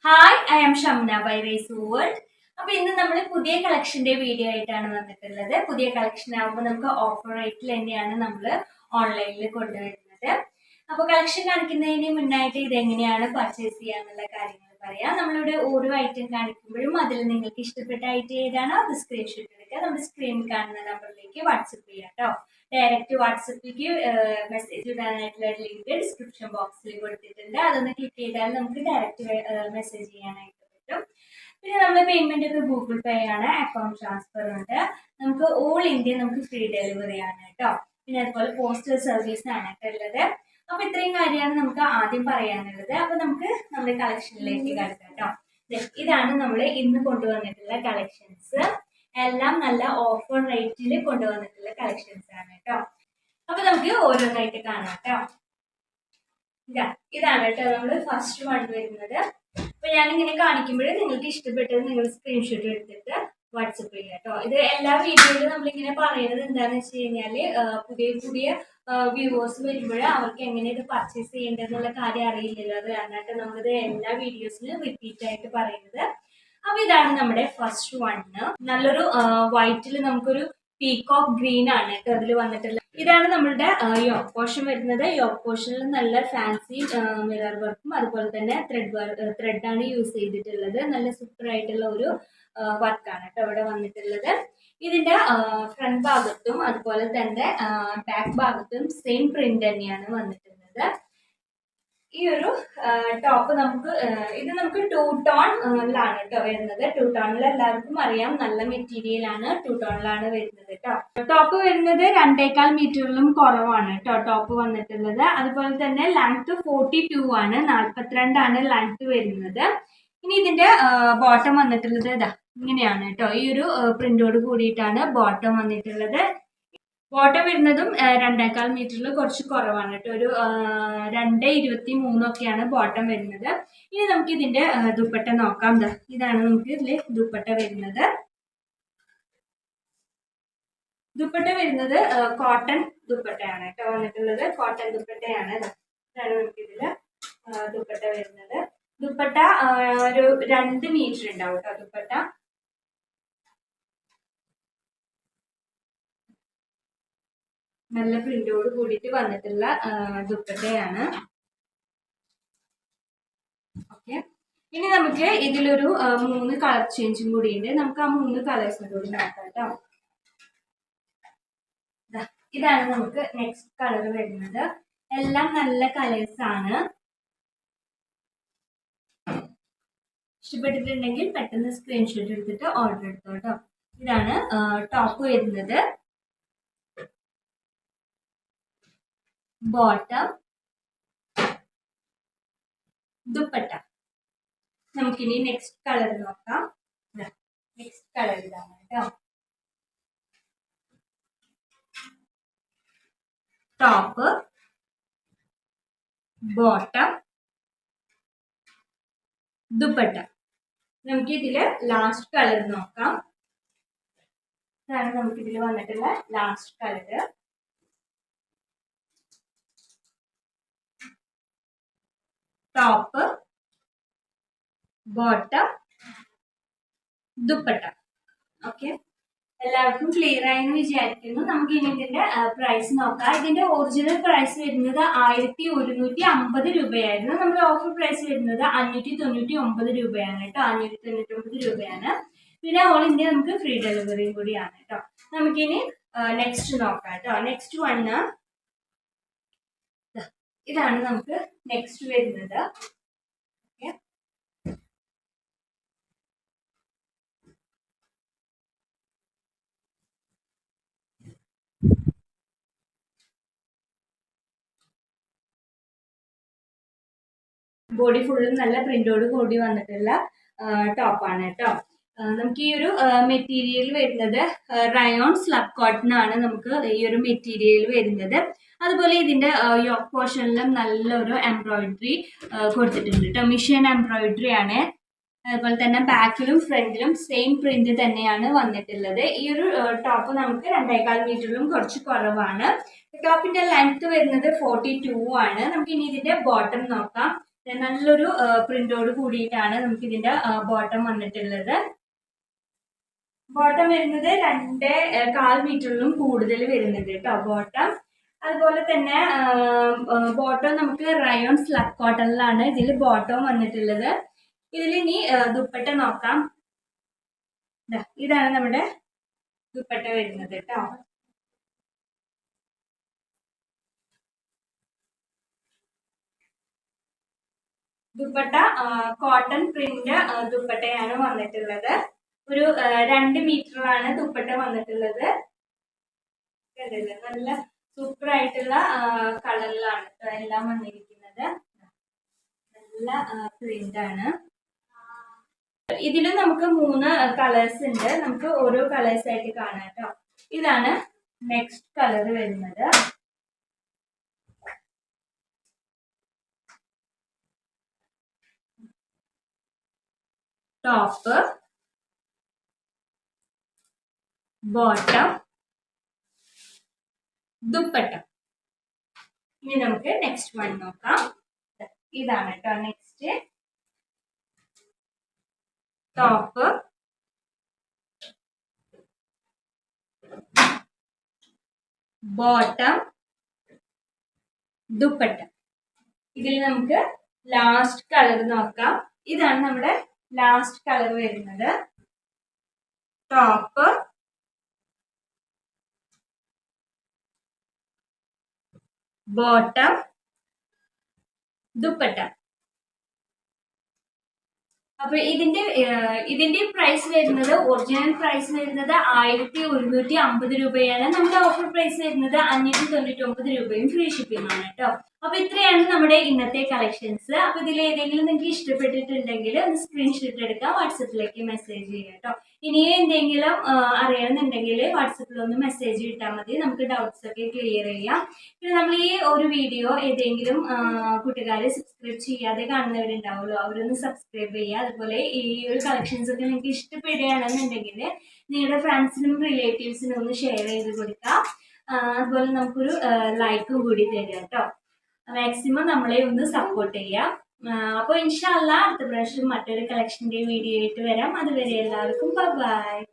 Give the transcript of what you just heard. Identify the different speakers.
Speaker 1: Hi, I am Shamna by Rise World. അപ്പൊ ഇന്ന് നമ്മൾ പുതിയ കളക്ഷന്റെ വീഡിയോ ആയിട്ടാണ് വന്നിട്ടുള്ളത്. പുതിയ കളക്ഷൻ ആകുമ്പോൾ നമുക്ക് ഓഫർ റേറ്റിൽ തന്നെയാണ് നമ്മൾ ഓൺലൈനിൽ കൊണ്ടുവരുന്നത്. അപ്പൊ കളക്ഷൻ കാണിക്കുന്നതിന് മുന്നായിട്ട് ഇതെങ്ങനെയാണ് പർച്ചേസ് ചെയ്യാന്നുള്ള കാര്യങ്ങൾ പറയാം. നമ്മളിവിടെ ഓരോ ഐറ്റം കാണിക്കുമ്പോഴും അതിൽ നിങ്ങൾക്ക് ഇഷ്ടപ്പെട്ട ഐറ്റം ഏതാണോ അത് സ്ക്രീൻഷോട്ട് എടുക്കുക. നമ്മുടെ സ്ക്രീനിൽ കാണുന്ന നമ്പറിലേക്ക് വാട്സപ്പ് ചെയ്യാം കേട്ടോ. ഡയറക്റ്റ് വാട്സപ്പിലേക്ക് മെസ്സേജ് ഇടാനായിട്ടുള്ള ലിങ്ക് ഡിസ്ക്രിപ്ഷൻ ബോക്സിൽ കൊടുത്തിട്ടുണ്ട്. അതൊന്ന് ക്ലിക്ക് ചെയ്താൽ നമുക്ക് ഡയറക്റ്റ് മെസ്സേജ് ചെയ്യാനായിട്ട് പറ്റും. പിന്നെ നമ്മൾ പേയ്മെന്റ് ഒക്കെ ഗൂഗിൾ പേ ആണ്, അക്കൗണ്ട് ട്രാൻസ്ഫർ ഉണ്ട്. നമുക്ക് ഓൾ ഇന്ത്യ നമുക്ക് ഫ്രീ ഡെലിവറി ആണ് കേട്ടോ. പിന്നെ അതുപോലെ പോസ്റ്റൽ സർവീസ് ആണ് ഉള്ളത്. അപ്പൊ ഇത്രയും കാര്യമാണ് നമുക്ക് ആദ്യം പറയാനുള്ളത്. അപ്പൊ നമുക്ക് നമ്മുടെ കളക്ഷനിലേക്ക് കടക്കാം കേട്ടോ. ഇതാണ് നമ്മൾ ഇന്ന് കൊണ്ടുവന്നിട്ടുള്ള കളക്ഷൻസ്. എല്ലാം നല്ല ഓഫർ റേറ്റിൽ കൊണ്ടുവന്നിട്ടുള്ള കളക്ഷൻസ് ആണ് കേട്ടോ. അപ്പൊ നമുക്ക് ഓരോന്നായിട്ട് കാണാം കേട്ടോ. ഇതാണ് കേട്ടോ നമ്മൾ ഫസ്റ്റ് വൺ വരുന്നത്. അപ്പൊ ഞാനിങ്ങനെ കാണിക്കുമ്പോൾ നിങ്ങൾക്ക് ഇഷ്ടപ്പെട്ടത് നിങ്ങൾ സ്ക്രീൻഷോട്ട് എടുത്തിട്ട് വാട്സപ്പ് ചെയ്യുക കേട്ടോ. ഇത് എല്ലാ വീഡിയോയിലും നമ്മളിങ്ങനെ പറയുന്നത് എന്താണെന്ന് വെച്ച് കഴിഞ്ഞാല് പുതിയ പുതിയ വ്യൂവേഴ്സ് വരുമ്പോൾ അവർക്ക് എങ്ങനെ ഇത് പർച്ചേസ് ചെയ്യേണ്ടതെന്നുള്ള കാര്യം അറിയില്ലല്ലോ. അത് കാരണമായിട്ട് നമ്മളിത് എല്ലാ വീഡിയോസിലും റിപ്പീറ്റ് ആയിട്ട് പറയുന്നത്. അപ്പൊ ഇതാണ് നമ്മുടെ ഫസ്റ്റ് വണ്ണ്. നല്ലൊരു വൈറ്റിൽ നമുക്കൊരു പീകോക്ക് ഗ്രീൻ ആണ് കേട്ടോ അതിൽ വന്നിട്ടുള്ളത്. ഇതാണ് നമ്മളുടെ യോക്ക് പോർഷൻ വരുന്നത്. യോക്ക് പോർഷനിൽ നല്ല ഫാൻസി മിറർ വർക്കും അതുപോലെ തന്നെ ത്രെഡാണ് യൂസ് ചെയ്തിട്ടുള്ളത്. നല്ല സൂപ്പർ ആയിട്ടുള്ള ഒരു വർക്കാണ് കേട്ടോ ഇവിടെ വന്നിട്ടുള്ളത്. ഇതിന്റെ ഫ്രണ്ട് ഭാഗത്തും അതുപോലെ തന്നെ ബാക്ക് ഭാഗത്തും സെയിം പ്രിന്റ് തന്നെയാണ് വന്നിട്ടുള്ളത്. ഈ ഒരു ടോപ്പ് ഇത് നമുക്ക് 2 ടോണിലാണ് കേട്ടോ വരുന്നത്. 2 ടോണിൽ എല്ലാവർക്കും അറിയാം, നല്ല മെറ്റീരിയൽ ആണ്. 2 ടോണിലാണ് വരുന്നത് കേട്ടോ. ടോപ്പ് വരുന്നത് 2.25 മീറ്ററിലും കുറവാണ് കേട്ടോ ടോപ്പ് വന്നിട്ടുള്ളത്. അതുപോലെ തന്നെ ലെങ്ത് 42 ആണ്, 42 ആണ് ലെങ്ത് വരുന്നത്. ഇനി ഇതിന്റെ ബോട്ടം വന്നിട്ടുള്ളത് ഇങ്ങനെയാണ് കേട്ടോ. ഈ ഒരു പ്രിന്റോട് കൂടിയിട്ടാണ് ബോട്ടം വന്നിട്ടുള്ളത്. ബോട്ടം വരുന്നതും 2.25 മീറ്ററിൽ കുറച്ച് കുറവാണ് കേട്ടോ. ഒരു 2.23 ഒക്കെയാണ് ബോട്ടം വരുന്നത്. ഇനി നമുക്ക് ഇതിന്റെ ദുപ്പട്ട നോക്കാം. ഇതാണ് നമുക്ക് ഇതില് ദുപ്പട്ട വരുന്നത്. ദുപ്പട്ട വരുന്നത് കോട്ടൺ ദുപ്പട്ടയാണ് കേട്ടോ വന്നിട്ടുള്ളത്. കോട്ടൺ ദുപ്പട്ടയാണ്. ഇതാണ് നമുക്ക് ഇതില് ദുപ്പട്ട വരുന്നത്. ദുപ്പട്ട ഒരു 2 മീറ്റർ ഉണ്ടാവും കേട്ടോ ദുപ്പട്ട. നല്ല പ്രിന്റോട് കൂടിയിട്ട് വന്നിട്ടുള്ള ദുപ്പട്ടയാണ്. ഓക്കെ, ഇനി നമുക്ക് ഇതിലൊരു 3 കളർ ചേഞ്ചും കൂടി ഉണ്ട്. നമുക്ക് ആ 3 കളേഴ്സും കൂടി നോക്കാം കേട്ടോ. ഇതാണ് നമുക്ക് നെക്സ്റ്റ് കളർ വരുന്നത്. എല്ലാം നല്ല കളേഴ്സ് ആണ്. ഇഷ്ടപ്പെട്ടിട്ടുണ്ടെങ്കിൽ പെട്ടെന്ന് സ്ക്രീൻഷോട്ട് എടുത്തിട്ട് ഓർഡർ എടുത്തോ കേട്ടോ. ഇതാണ് ടോപ്പ് വരുന്നത്. ബോട്ടം, ദുപ്പട്ട. നമുക്കിനി നെക്സ്റ്റ് കളർ നോക്കാം. നെക്സ്റ്റ് കളർ ഇതാണ് കേട്ടോ. Top, bottom, dupatta. നമുക്ക് ഇതില് ലാസ്റ്റ് കളർ നോക്കാം. ഇതാണ് നമുക്ക് ഇതിൽ വന്നിട്ടുള്ള last colour. Top, bottom, dupatta. Okay, എല്ലാവർക്കും ക്ലിയർ ആയെന്ന് വിചാരിക്കുന്നു. നമുക്ക് ഇനി ഇതിന്റെ പ്രൈസ് നോക്കാം. ഇതിന്റെ ഒറിജിനൽ പ്രൈസ് വരുന്നത് 1150 രൂപയായിരുന്നു. നമ്മുടെ ഓഫർ പ്രൈസ് വരുന്നത് 599 രൂപയാണ് കേട്ടോ. 599 രൂപയാണ്. പിന്നെ ഓൾ ഇന്ത്യ നമുക്ക് ഫ്രീ ഡെലിവറിയും കൂടിയാണ് കേട്ടോ. നമുക്കിനി നെക്സ്റ്റ് നോക്കാം കേട്ടോ. നെക്സ്റ്റ് വണ്ണ് ഇതാണ് നമുക്ക് നെക്സ്റ്റ് വരുന്നത്. ബോഡി ഫുള്ളും നല്ല പ്രിന്റോട് കൂടി വന്നിട്ടുള്ള ടോപ്പാണ് കേട്ടോ. നമുക്ക് ഈ ഒരു മെറ്റീരിയൽ വരുന്നത് റയോൺ സ്ലബ് കോട്ടൺ ആണ് നമുക്ക് ഈ ഒരു മെറ്റീരിയൽ വരുന്നത്. അതുപോലെ ഇതിന്റെ യോക്ക് പോർഷനിലും നല്ലൊരു എംബ്രോയിഡറി കൊടുത്തിട്ടുണ്ട് കേട്ടോ. മിഷൻ എംബ്രോയിഡറി ആണ്. അതുപോലെ തന്നെ ബാക്കിലും ഫ്രണ്ടിലും സെയിം പ്രിന്റ് തന്നെയാണ് വന്നിട്ടുള്ളത്. ഈ ഒരു ടോപ്പ് നമുക്ക് 2.25 മീറ്ററിലും കുറച്ച് കുറവാണ്. ടോപ്പിന്റെ ലെങ്ത് വരുന്നത് 42 ആണ്. നമുക്ക് ഇനി ഇതിന്റെ ബോട്ടം നോക്കാം. നല്ലൊരു പ്രിന്റോട് കൂടിയിട്ടാണ് നമുക്ക് ഇതിന്റെ ബോട്ടം വന്നിട്ടുള്ളത്. ബോട്ടം വരുന്നത് 2.25 മീറ്ററിലും കൂടുതൽ വരുന്നുണ്ട് കേട്ടോ ബോട്ടം. അതുപോലെ തന്നെ ബോട്ടം നമുക്ക് റയോൺ സ്ലബ് കോട്ടണിലാണ് ഇതിൽ ബോട്ടം വന്നിട്ടുള്ളത്. ഇതിൽ ഇനി ദുപ്പട്ട നോക്കാം. ഇതാണ് നമ്മുടെ ദുപ്പട്ട വരുന്നത് കേട്ടോ. ദുപ്പട്ട കോട്ടൺ പ്രിന്റ് ദുപ്പട്ടയാണ് വന്നിട്ടുള്ളത്. ഒരു 2 മീറ്ററാണ് ദുപ്പട്ട വന്നിട്ടുള്ളത്. നല്ല സൂപ്പർ ആയിട്ടുള്ള കളറിലാണ് എല്ലാം വന്നിരിക്കുന്നത്. നല്ല പ്രിന്റ് ആണ്. ഇതിലും നമുക്ക് 3 കളേഴ്സ് ഉണ്ട്. നമുക്ക് ഓരോ കളേഴ്സ് ആയിട്ട് കാണാം കേട്ടോ. ഇതാണ് നെക്സ്റ്റ് കളർ വരുന്നത്. Top, bottom, dupatta. ഇനി നമുക്ക് നെക്സ്റ്റ് വൺ നോക്കാം. ഇതാണ് കേട്ടോ നെക്സ്റ്റ്. Top, bottom, dupatta. ഇതിൽ നമുക്ക് ലാസ്റ്റ് കളർ നോക്കാം. ഇതാണ് നമ്മുടെ ലാസ്റ്റ് കളർ വരുന്നത്. Top, bottom, dupatta. അപ്പൊ ഇതിന്റെ പ്രൈസ് വരുന്നത്, ഒറിജിനൽ പ്രൈസ് വരുന്നത് 1150 രൂപയാണ്. നമ്മുടെ ഓഫർ പ്രൈസ് വരുന്നത് 599 രൂപയും ഫ്രീ ഷിപ്പിംഗ് ആണ് കേട്ടോ. അപ്പൊ ഇത്രയാണ് നമ്മുടെ ഇന്നത്തെ കളക്ഷൻസ്. അപ്പൊ ഇതിൽ ഏതെങ്കിലും നിങ്ങൾക്ക് ഇഷ്ടപ്പെട്ടിട്ടുണ്ടെങ്കിൽ ഒന്ന് സ്ക്രീൻഷോട്ട് എടുക്കാം, വാട്സപ്പിലേക്ക് മെസ്സേജ് ചെയ്യാം കേട്ടോ. ഇനിയും എന്തെങ്കിലും അറിയണമെന്നുണ്ടെങ്കിൽ വാട്സപ്പിൽ ഒന്ന് മെസ്സേജ് ഇട്ടാൽ മതി, നമുക്ക് ഡൗട്ട്സ് ഒക്കെ ക്ലിയർ ചെയ്യാം. പിന്നെ നമ്മൾ ഈ ഒരു വീഡിയോ ഏതെങ്കിലും കൂട്ടുകാരെ സബ്സ്ക്രൈബ് ചെയ്യാതെ കാണുന്നവരുണ്ടാവുമല്ലോ, അവരൊന്ന് സബ്സ്ക്രൈബ് ചെയ്യുക. അതുപോലെ ഈ ഒരു കളക്ഷൻസ് ഒക്കെ നിങ്ങൾക്ക് ഇഷ്ടപ്പെടുകയാണെന്നുണ്ടെങ്കിൽ നിങ്ങളുടെ ഫ്രണ്ട്സിനും റിലേറ്റീവ്സിനും ഒന്ന് ഷെയർ ചെയ്ത് കൊടുക്കാം. അതുപോലെ നമുക്കൊരു ലൈക്കും കൂടി തരാം കേട്ടോ. മാക്സിമം നമ്മളെ ഒന്ന് സപ്പോർട്ട് ചെയ്യാം. അപ്പോൾ ഇൻഷാ അല്ലാഹ് അടുത്ത പ്രാവശ്യം മറ്റൊരു കളക്ഷൻ്റെ വീഡിയോ ആയിട്ട് വരാം. അതുവരെ എല്ലാവർക്കും ബൈ.